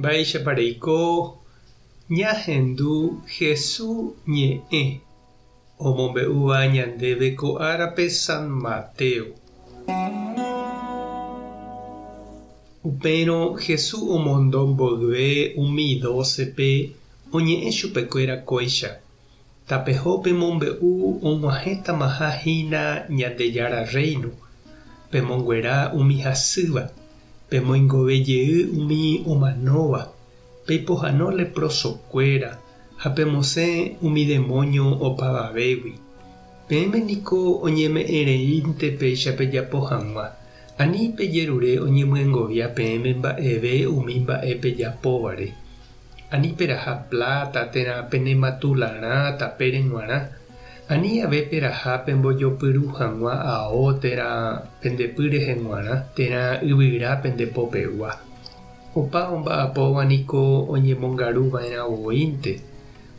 Vaichápareko ñahendu Jesús ñe'ẽ omombe'úva ñandéve ko árape San Mateo. Upérõ Jesús omondo mboyve umi 12pe oñe'ẽ chupekuéra kóicha. Tapeho pemombe'u og̃uahẽtamahahína Ñandejára Reino. Pemonguera umi hasýva. Pemoingove umi omanóva. Peipohãno leprosokuéra ha pemosẽ umi demonio opavavégui. Peẽmeniko oñeme'ẽreínte péicha pejapo hag̃ua. Ani pejerure oñemyengovia peẽme mba'eve umi mba'e pejapóvare. Ani peraha plata térã penematularã tapére g̃uarã. Ani ave peraha pembojopyru hag̃ua ao térã pendepy rehe g̃uarã térã yvyra pendepopegua. Opa omba'apóva niko oñemongaruva'erã ovoínte.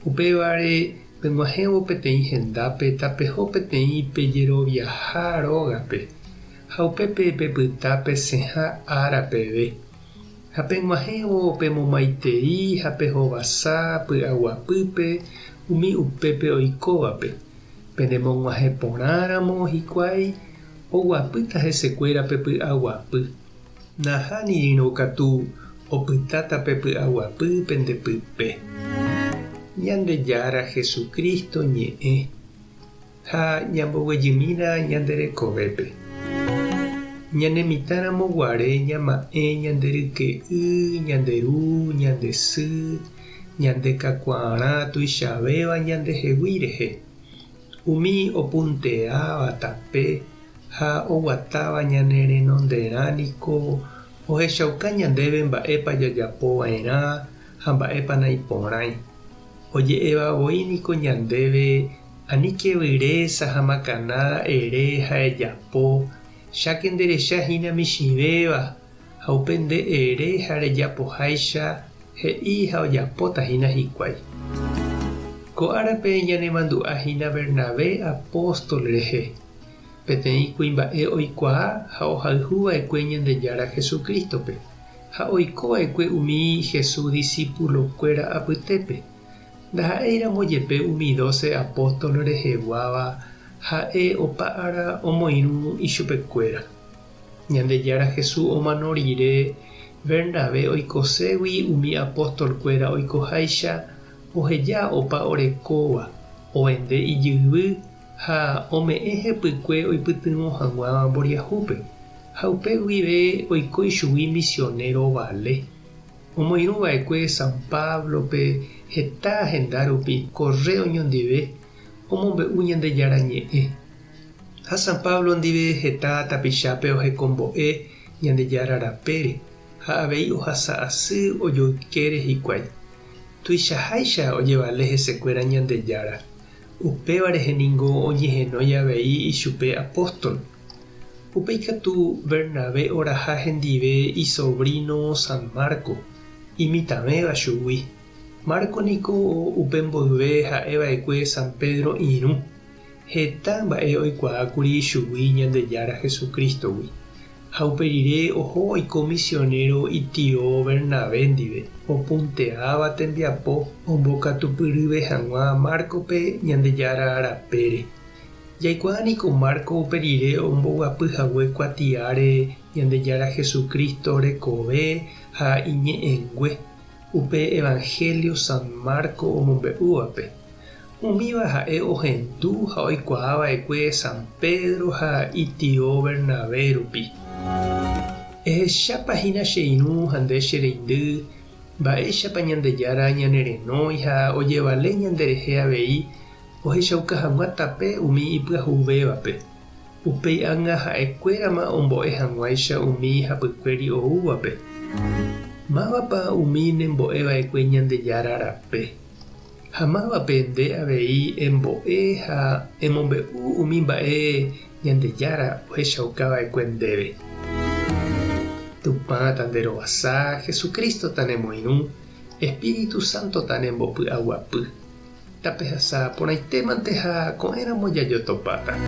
Upévare peg̃uahẽvo peteĩ hendápe tapeho peteĩ pejeroviaha rógape. Ha upépe pepyta pesẽha árapeve. Ha peg̃uahẽvo pemomaitei ha pehovasa py'aguapýpe umi upépe oikóvape. Penemog̃uahẽ porãramo hikuái oguapýta hesekuéra pe py'aguapy. Nahánirõ katu opytáta pe py'aguapy pendepype. Ñandejára Jesucristo ñe'ẽ ha ñamboguejymína ñanderekovépe. Ñanemitãramo guare ñama'ẽ ñanderyke'y, ñanderu, ñandesy, ñandekakuaarã tuichavéva ñandehegui rehe. Umi opunteáva tape ha oguatáva ñane renonderã niko ohechauka ñandéve mba'épa jajapova'erã ha mba'épa naiporãi. Oje'evavoi niko ñandéve aníke vyre sahamakaná ere ha ejapo cháke nderechahína michĩvéva ha upe nde ere ha rejapoháicha he'i ha ojapótahína hikuái. Ko árape ñanemandu'áhína Bernabé apóstol rehe. Peteĩ kuimba'e oikuaa ha ohayhuva'ekue Ñandejára Jesukristope ha oikova'ekue umi Jesús discípulokuéra apytépe. Ndaha'éiramo jepe umi 12 apóstol reheguáva ha'e opa ára omoirũ ichupekuéra. Ñandejára Jesús omano rire Bernabé oikoségui umi apóstolkuéra oikoháicha oheja opa orekóva ovende ijyvy ha ome'ẽ hepykue oipytyvõ hag̃uáva mboriahúpe ha upe guive oiko ichugui misionero vale. Omoirũva'ekue San Pablope heta henda rupi correo ñondive omombe'u Ñandejára ñe'ẽ. Ha San Pablo ndive heta tapichápe ohekombo'e Ñandejára rapére ha avei ohasa asy ojoykére hikuái. Tuichaháicha ojevale hesekuéra Ñandejára. Upéva rehe ningo oñehenói avei ichupe apóstol. Upeikatu Bernabé oraha hendive isobrino San Marco, imitãvéva chugui. Marco niko upe mboyve ha'eva'ekue San Pedro irũ. Heta mba'e oikuaákuri chugui Ñandejára Jesucristogui. Ha upe rire oho oiko misionero itio Bernabé ndive. Opunteáva tembiapo ombokatupyryve hag̃ua Marcope Ñandejára rapére. Jaikuaa niko Marco upe rire omboguapyhague kuatiáre Ñandejára Jesucristo rekove ha iñe'ẽngue upe Evangelio San Marco omombe'úvape. Umíva ha'e ohendu ha oikuaava'ekue San Pedro ha itio Bernabé rupi. Ehechapahína che irũ ha nde che reindy mba'éichapa Ñandejára ñanerenói ha ojevale ñanderehe avei ohechauka hag̃ua tape umi ipyahuvévape. Upéi ág̃a ha'ekuérama ombo'e hag̃uáicha umi hapykuéri oúvape. Mávapa umi nembo'eva'ekue Ñandejára rape. Ha mávape nde avei embo'e ha emombe'u umi mba'e Ñandejára ohechaukava'ekue ndéve. Tupã tanderovasa Jesucristo tanemoirũ, Espíritu Santo tanembopy'aguapy. Tapehasa porãitémante ha ko'ẽramo jajotopáta.